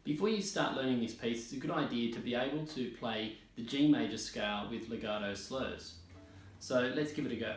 Before you start learning this piece, it's a good idea to be able to play the G major scale with legato slurs. So let's give it a go.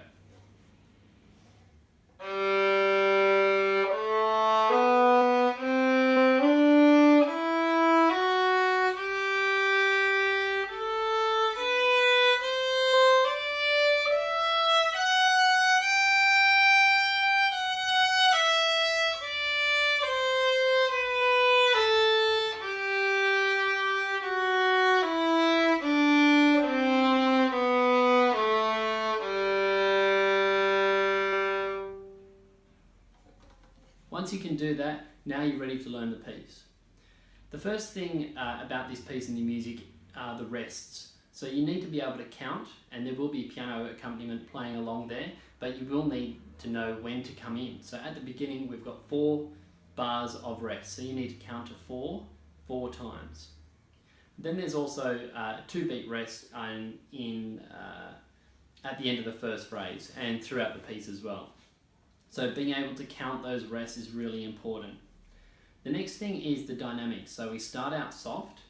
Once you can do that, now you're ready to learn the piece. The first thing about this piece in the music are the rests. So you need to be able to count, and there will be piano accompaniment playing along there, but you will need to know when to come in. So at the beginning we've got 4 bars of rest, so you need to count to 4 times. Then there's also 2 beat rest at the end of the first phrase and throughout the piece as well. So being able to count those rests is really important. The next thing is the dynamics. So we start out soft,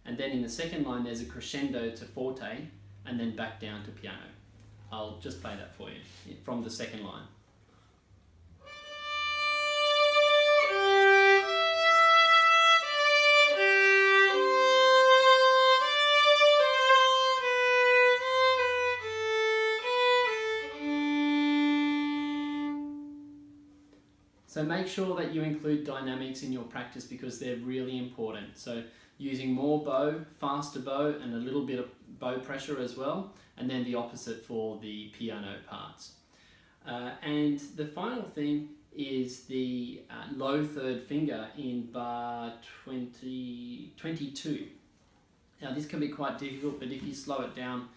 and then in the second line there's a crescendo to forte, and then back down to piano. I'll just play that for you from the second line. So make sure that you include dynamics in your practice because they're really important. So using more bow, faster bow, and a little bit of bow pressure as well, and then the opposite for the piano parts. And the final thing is the low third finger in bar 22. Now this can be quite difficult, but if you slow it down,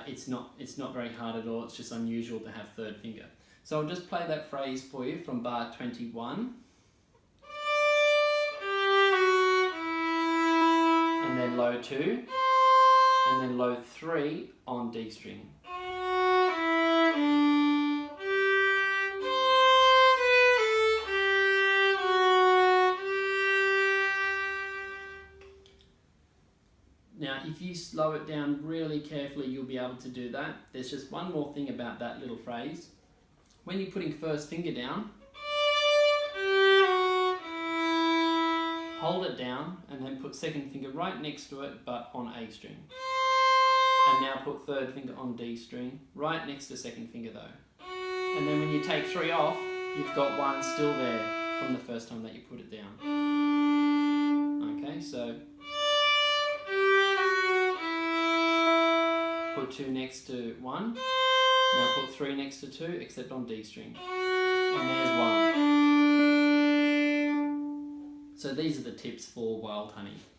it's not very hard at all. It's just unusual to have third finger. So I'll just play that phrase for you from bar 21. And then low 2. And then low 3 on D string. Now, if you slow it down really carefully, you'll be able to do that. There's just one more thing about that little phrase. When you're putting first finger down, hold it down and then put second finger right next to it, but on A string. And now put third finger on D string, right next to second finger though. And then when you take 3 off, you've got 1 still there from the first time that you put it down. Okay, so put 2 next to 1. Now put 3 next to 2, except on D string. And there's 1. So these are the tips for Wild Honey.